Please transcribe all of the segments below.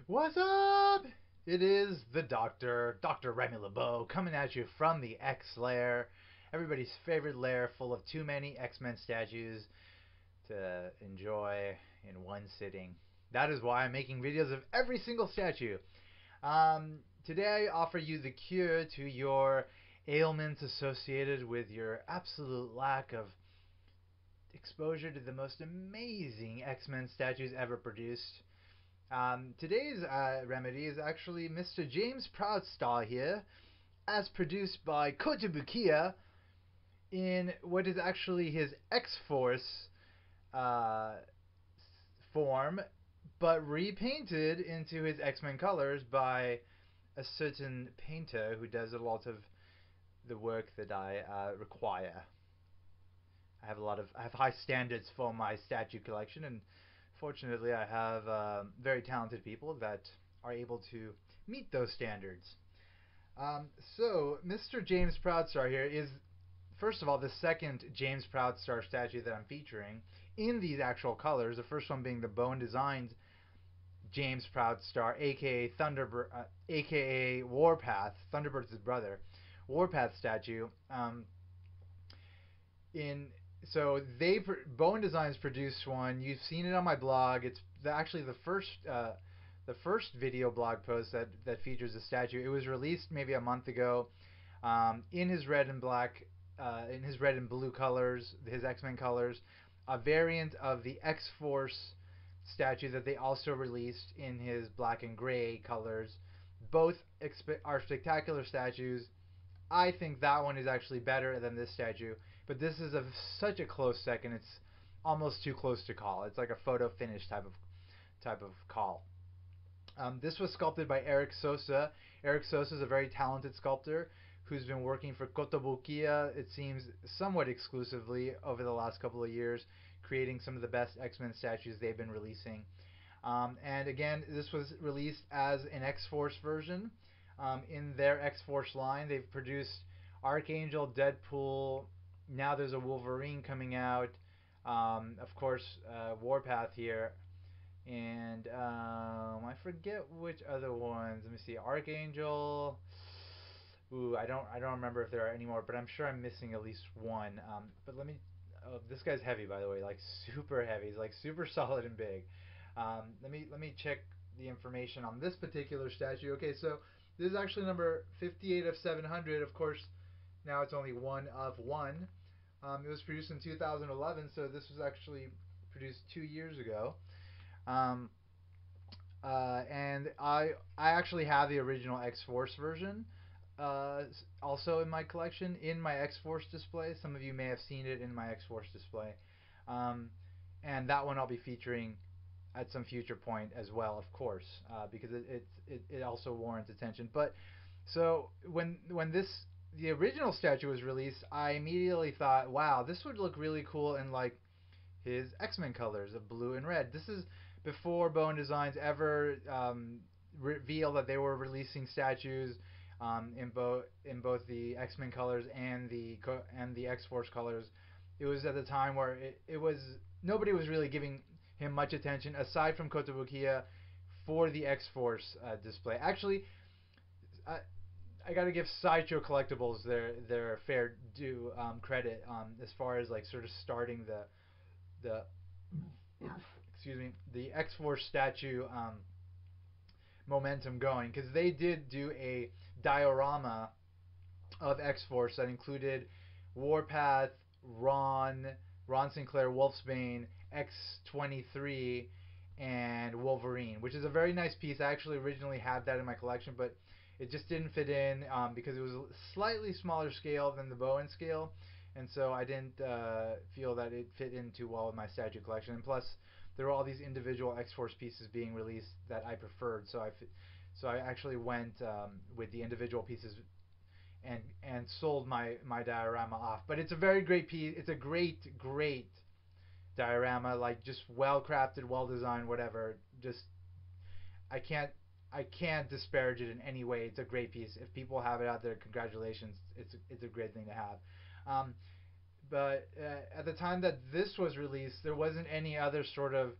What's up? It is the Doctor, Dr. Remy LeBeau, coming at you from the X lair, everybody's favorite lair full of too many X-Men statues to enjoy in one sitting. That is why I'm making videos of every single statue. Today I offer you the cure to your ailments associated with your absolute lack of exposure to the most amazing X-Men statues ever produced. Today's remedy is actually Mr. James Proudstar here, as produced by Kotobukiya in what is actually his X-force uh, form, but repainted into his X-Men colors by a certain painter who does a lot of the work that I require. I have high standards for my statue collection, and fortunately, I have very talented people that are able to meet those standards. So, Mr. James Proudstar here is, first of all, the second James Proudstar statue that I'm featuring in these actual colors. The first one being the Bone Designs James Proudstar, aka Thunderbird, aka Warpath. Thunderbird's his brother. Warpath statue. In so they Bone Designs produced one. You've seen it on my blog. It's actually the first video blog post that features the statue. It was released maybe a month ago, in his red and black, in his red and blue colors, his X-Men colors, a variant of the X-Force statue that they also released in his black and gray colors. Both are spectacular statues. I think that one is actually better than this statue, but this is such a close second. It's almost too close to call. It's like a photo finish type of call. This was sculpted by Eric Sosa. Eric Sosa is a very talented sculptor who's been working for Kotobukiya, it seems, somewhat exclusively over the last couple of years, creating some of the best X-Men statues they've been releasing. And again, this was released as an X-Force version. In their X-Force line, they've produced Archangel, Deadpool. Now there's a Wolverine coming out. Of course, Warpath here. And I forget which other ones. Let me see. Archangel. Ooh, I don't remember if there are any more, but I'm sure I'm missing at least one. But let me. Oh, this guy's heavy, by the way. Like super heavy. He's like super solid and big. Let me check the information on this particular statue. Okay, so this is actually number 58 of 700. Of course, now it's only one of one. It was produced in 2011, so this was actually produced 2 years ago. Um, and I actually have the original X-Force version, also in my collection, in my X-Force display. Some of you may have seen it in my X-Force display. Um, and that one I'll be featuring at some future point as well, of course, because it also warrants attention. But so when the original statue was released, I immediately thought, wow, this would look really cool in like his X-Men colors of blue and red. This is before Bone Designs ever revealed that they were releasing statues in both the X-Men colors and the X-Force colors. It was at the time where it was nobody was really giving him much attention aside from Kotobukiya for the X-Force display. Actually, I got to give Sideshow Collectibles their fair due credit as far as like sort of starting the excuse me, the X-Force statue momentum going, because they did do a diorama of X-Force that included Warpath, Ron Sinclair, Wolfsbane, X-23, and Wolverine, which is a very nice piece. I actually originally had that in my collection, but it just didn't fit in because it was a slightly smaller scale than the Bowen scale, and so I didn't feel that it fit in too well with my statue collection. And plus, there were all these individual X-Force pieces being released that I preferred, so I actually went with the individual pieces and sold my diorama off. But it's a very great piece. It's a great diorama, like just well crafted, well designed, whatever. Just I can't disparage it in any way. It's a great piece. If people have it out there, congratulations. It's a great thing to have. But at the time that this was released, there wasn't any other sort of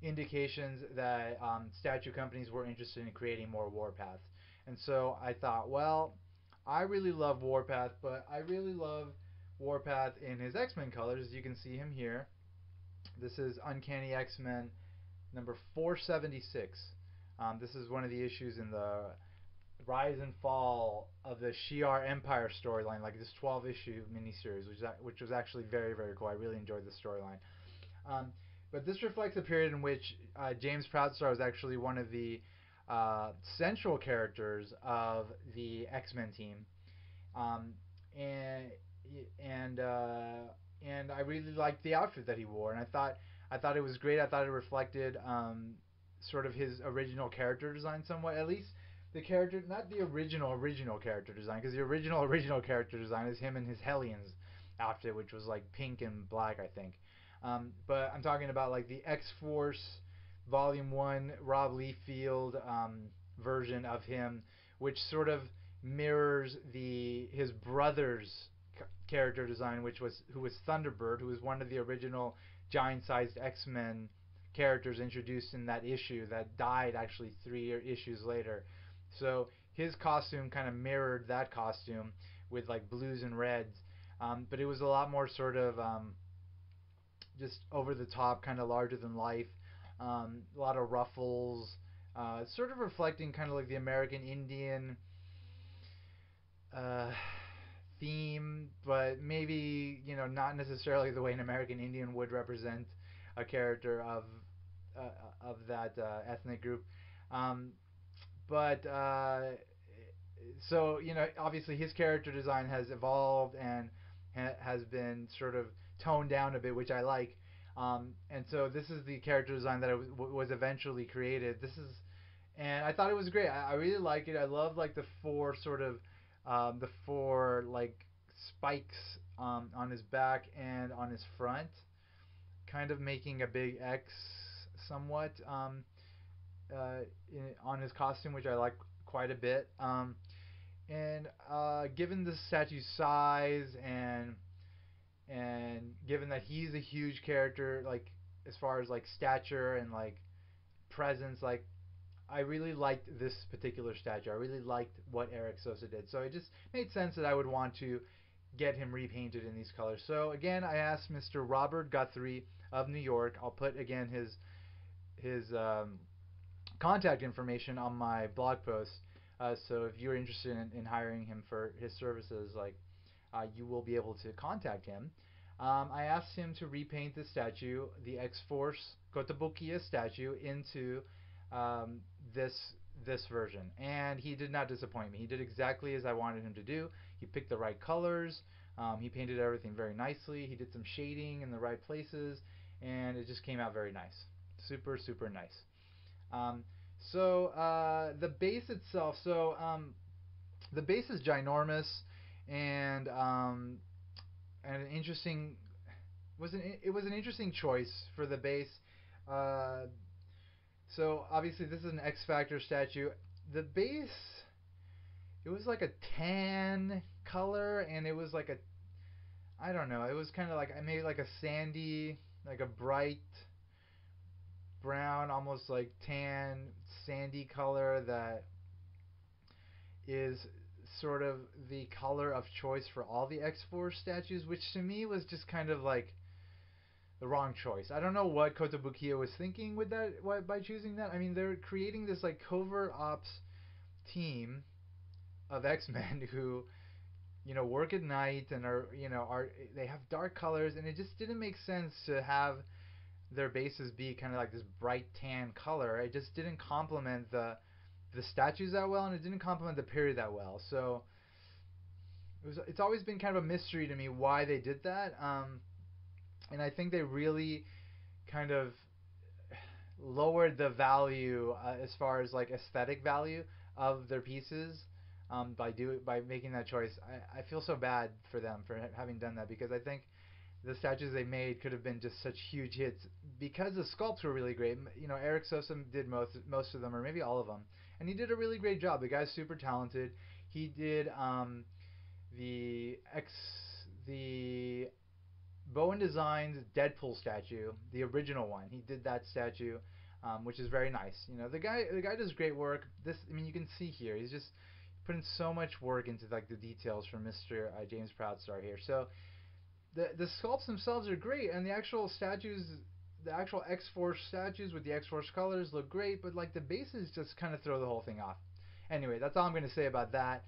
indications that statue companies were interested in creating more Warpaths. And so I thought, well, I really love Warpath, but I really love Warpath in his X-Men colors. You can see him here. This is Uncanny X-Men number 476. This is one of the issues in the rise and fall of the Shi'ar Empire storyline, like this 12-issue miniseries, which was actually very, very cool. I really enjoyed the storyline. Um, but this reflects a period in which James Proudstar was actually one of the central characters of the X-Men team, um, and and and I really liked the outfit that he wore, and I thought it was great. I thought it reflected sort of his original character design somewhat, at least the character, not the original character design, because the original character design is him in his Hellions outfit, which was like pink and black, I think. But I'm talking about like the X-Force Volume 1 Rob Liefeld version of him, which sort of mirrors his brother's character design, who was Thunderbird, who was one of the original giant-sized X-Men characters introduced in that issue that died actually 3 issues later. So his costume kind of mirrored that costume with like blues and reds, but it was a lot more sort of just over the top, kind of larger than life. A lot of ruffles, sort of reflecting kind of like the American Indian uh, theme, but maybe not necessarily the way an American Indian would represent a character of that ethnic group. Um, but so obviously his character design has evolved and has been sort of toned down a bit, which I like. And so this is the character design that was eventually created. And I thought it was great. I really like it. I love like the four like spikes on his back and on his front, kind of making a big X somewhat on his costume, which I like quite a bit. And given the statue's size and given that he's a huge character, like as far as like stature and like presence, like I really liked this particular statue. I really liked what Eric Sosa did. So it just made sense that I would want to get him repainted in these colors. So again, I asked Mr. Robert Guthrie of New York. I'll put again his contact information on my blog post. So if you're interested in hiring him for his services, like you will be able to contact him. I asked him to repaint the statue, the X-Force Kotobukiya statue, into um, this this version, and he did not disappoint me. He did exactly as I wanted him to do. He picked the right colors. He painted everything very nicely. He did some shading in the right places, and it just came out very nice. Super, super nice. Um, the base itself. The base is ginormous, and an interesting it was an interesting choice for the base. Uh, so obviously this is an X Factor statue. The base, it was like a tan color, and it was like a, I don't know, it was kind of like maybe like a sandy, like a bright brown, almost like tan sandy color that is sort of the color of choice for all the X-Force statues, which to me was just kind of like the wrong choice. I don't know what Kotobukiya was thinking with that by choosing that. I mean, they're creating this like covert ops team of X-Men who work at night and are they have dark colors, and it just didn't make sense to have their bases be kind of like this bright tan color. It just didn't complement the statues that well, and it didn't complement the period that well. So it's always been kind of a mystery to me why they did that. And I think they really kind of lowered the value as far as like aesthetic value of their pieces by making that choice. I feel so bad for them for having done that, because I think the statues they made could have been just such huge hits because the sculpts were really great. Eric Sosa did most of them, or maybe all of them, and he did a really great job. The guy's super talented. He did the X the Bowen Designs Deadpool statue, the original one. He did that statue. which is very nice. You know, the guy does great work. This, I mean, you can see here, he's just putting so much work into like the details for Mr. James Proudstar here. So the sculpts themselves are great, and the actual statues, the actual X-Force statues with the X-Force colors look great, but like the bases just kind of throw the whole thing off. Anyway, that's all I'm going to say about that.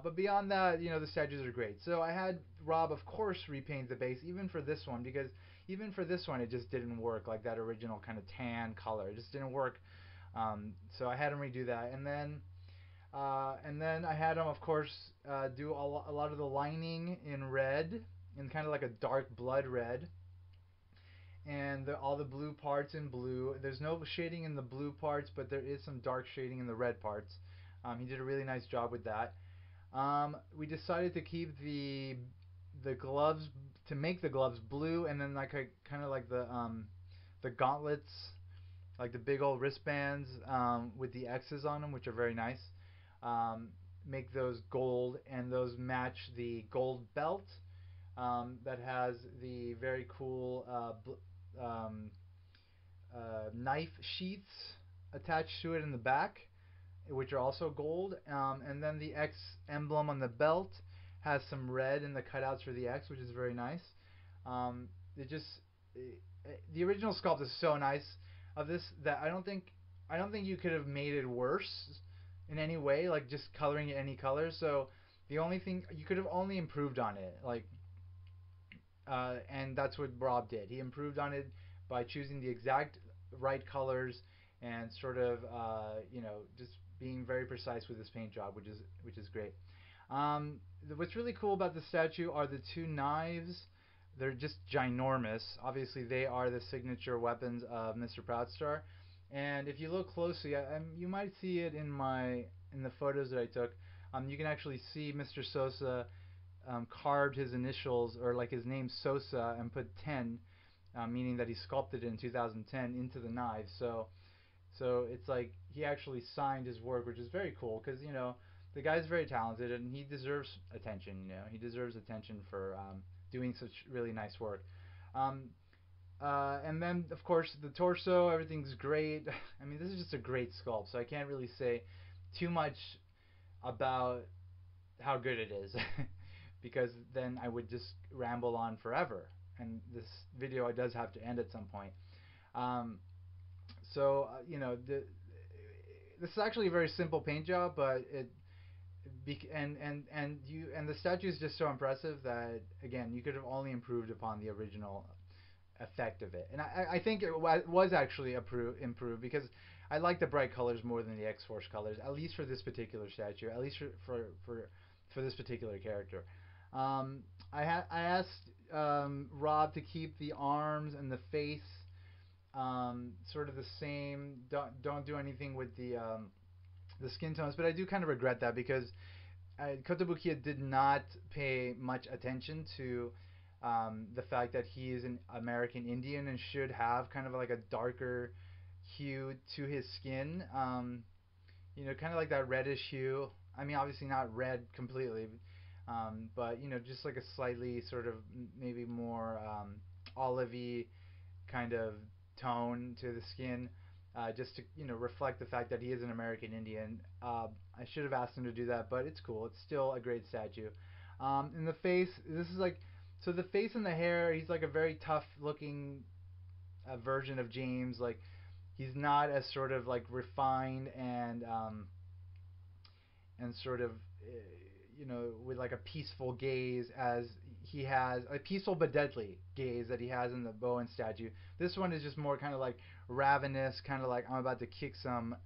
But beyond that, you know, the statues are great. So I had Rob, of course, repaint the base even for this one, because even for this one it just didn't work, like that original kind of tan color. It just didn't work. So I had him redo that, and then I had him, of course, do a lot of the lining in red, in kind of like a dark blood red, and all the blue parts in blue. There's no shading in the blue parts, but there is some dark shading in the red parts. He did a really nice job with that. We decided to keep the gloves, to make the gloves blue, and then like a kind of like the gauntlets, like the big old wristbands with the X's on them, which are very nice. Um, Make those gold, and those match the gold belt that has the very cool knife sheaths attached to it in the back, which are also gold. And then the X emblem on the belt has some red in the cutouts for the X, which is very nice. It just the original sculpt is so nice of this that I don't think you could have made it worse in any way, like just coloring it any color. So the only thing you could have only improved on it, like, and that's what Rob did. He improved on it by choosing the exact right colors and sort of, just being very precise with his paint job, which is great. What's really cool about the statue are the two knives. They're just ginormous. Obviously, they are the signature weapons of Mr. Proudstar. And if you look closely, you might see it in the photos that I took. You can actually see Mr. Sosa carved his initials, or like his name Sosa, and put 10, meaning that he sculpted it in 2010 into the knife. So it's like he actually signed his work, which is very cool because, the guy's very talented and he deserves attention. He deserves attention for doing such really nice work. Um, and then, of course, the torso, everything's great. I mean, this is just a great sculpt, so I can't really say too much about how good it is because then I would just ramble on forever, and this video does have to end at some point. Um, this is actually a very simple paint job, but and the statue is just so impressive that, again, you could have only improved upon the original effect of it. And I think it was actually improved because I like the bright colors more than the X-Force colors, at least for this particular statue, at least for this particular character. I asked Rob to keep the arms and the face sort of the same. Don't do anything with the skin tones, but I do kind of regret that because Kotobukiya did not pay much attention to the fact that he is an American Indian and should have kind of like a darker hue to his skin. Kind of like that reddish hue. I mean, obviously not red completely, but just like a slightly sort of maybe more olivey kind of tone to the skin, just to reflect the fact that he is an American Indian. I should have asked him to do that, but it's cool. It's still a great statue. In the face, this is like, so the face and the hair. He's like a very tough looking version of James. Like, he's not as sort of like refined and sort of with like a peaceful gaze as he has, a peaceful but deadly gaze that he has in the Bowen statue. This one is just more kind of like ravenous, kind of like I'm about to kick some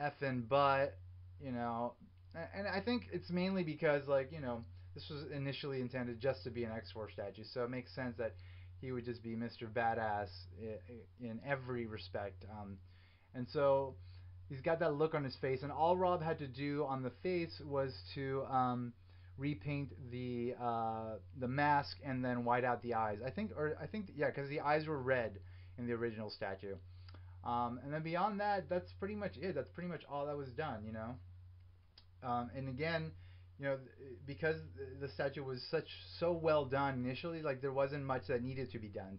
effing butt, you know. And I think it's mainly because, like, this was initially intended just to be an X-Force statue, so it makes sense that he would just be Mr. Badass in every respect. And so he's got that look on his face, and all Rob had to do on the face was to repaint the mask and then white out the eyes. Yeah, because the eyes were red in the original statue. And then beyond that, that's pretty much it. That's pretty much all that was done, and again, because the statue was so well done initially, like there wasn't much that needed to be done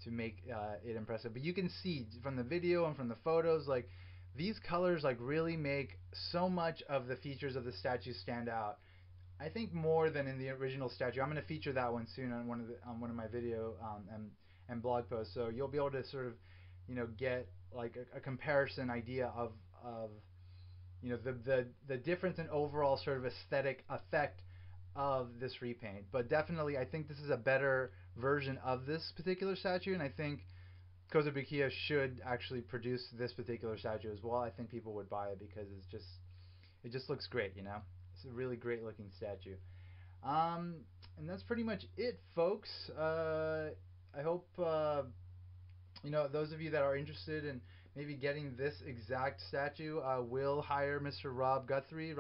to make it impressive. But you can see from the video and from the photos, like these colors like really make so much of the features of the statue stand out. I think more than in the original statue. I'm going to feature that one soon on one of my video and blog posts. So you'll be able to sort of get like a comparison idea of the difference in overall sort of aesthetic effect of this repaint. But definitely, I think this is a better version of this particular statue, and I think Kotobukiya should actually produce this particular statue as well. I think people would buy it because it just looks great. It's a really great looking statue. And that's pretty much it, folks. I hope those of you that are interested in maybe getting this exact statue will hire Mr. Robert Guthrie,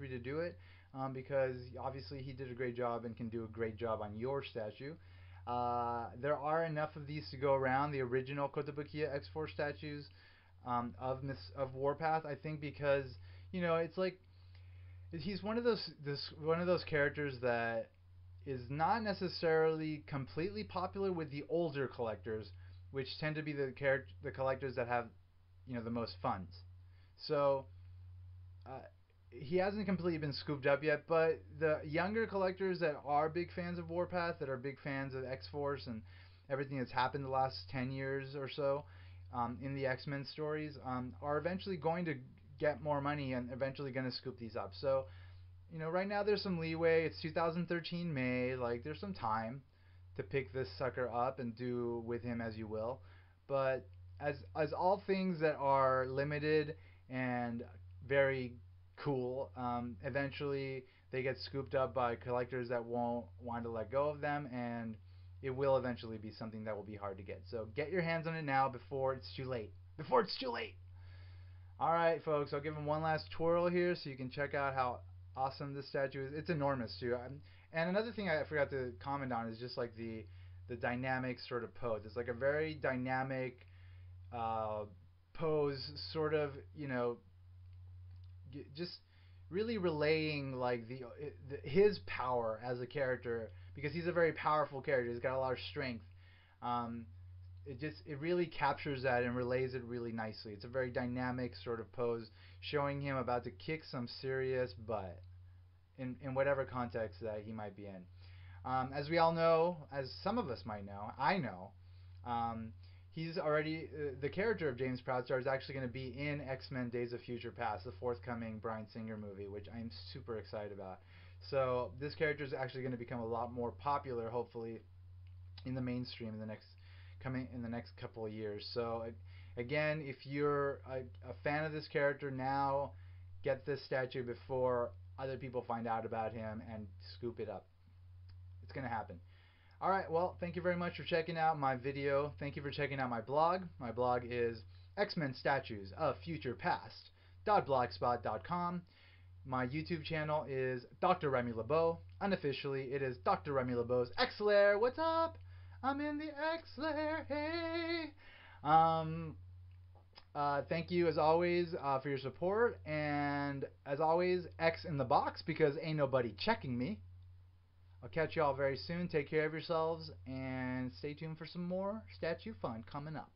to do it, because obviously he did a great job and can do a great job on your statue. There are enough of these to go around, the original Kotobukiya X-force statues of Warpath, I think, because it's like he's one of those characters that is not necessarily completely popular with the older collectors, which tend to be the collectors that have the most funds. So he hasn't completely been scooped up yet, but the younger collectors that are big fans of Warpath, that are big fans of X-Force and everything that's happened the last 10 years or so in the X-Men stories, are eventually going to get more money and eventually going to scoop these up. So right now there's some leeway. It's 2013 May. Like, there's some time to pick this sucker up and do with him as you will. But as all things that are limited and very cool, eventually they get scooped up by collectors that won't want to let go of them, and it will eventually be something that will be hard to get. So get your hands on it now before it's too late. Before it's too late. All right, folks, I'll give him one last twirl here so you can check out how awesome this statue is. It's enormous too. And another thing I forgot to comment on is just like the dynamic sort of pose. It's like a very dynamic pose, sort of, just really relaying like his power as a character, because he's a very powerful character. He's got a lot of strength. It really captures that and relays it really nicely. It's a very dynamic sort of pose, showing him about to kick some serious butt in whatever context that he might be in. As we all know, as some of us might know, I know, he's already the character of James Proudstar is actually going to be in X-Men: Days of Future Past, the forthcoming Bryan Singer movie, which I'm super excited about. So this character is actually going to become a lot more popular, hopefully, in the mainstream in the next couple of years. So again, if you're a fan of this character now, get this statue before other people find out about him and scoop it up. It's going to happen. All right, well, thank you very much for checking out my video. Thank you for checking out my blog. My blog is X-Men Statues of Future Past.blogspot.com. My YouTube channel is Dr. Remy LeBeau. Unofficially, it is Dr. Remy LeBeau's X-Lair. What's up? I'm in the X-Lair, hey! Thank you, as always, for your support. And, as always, X in the box, because ain't nobody checking me. I'll catch you all very soon. Take care of yourselves, and stay tuned for some more statue fun coming up.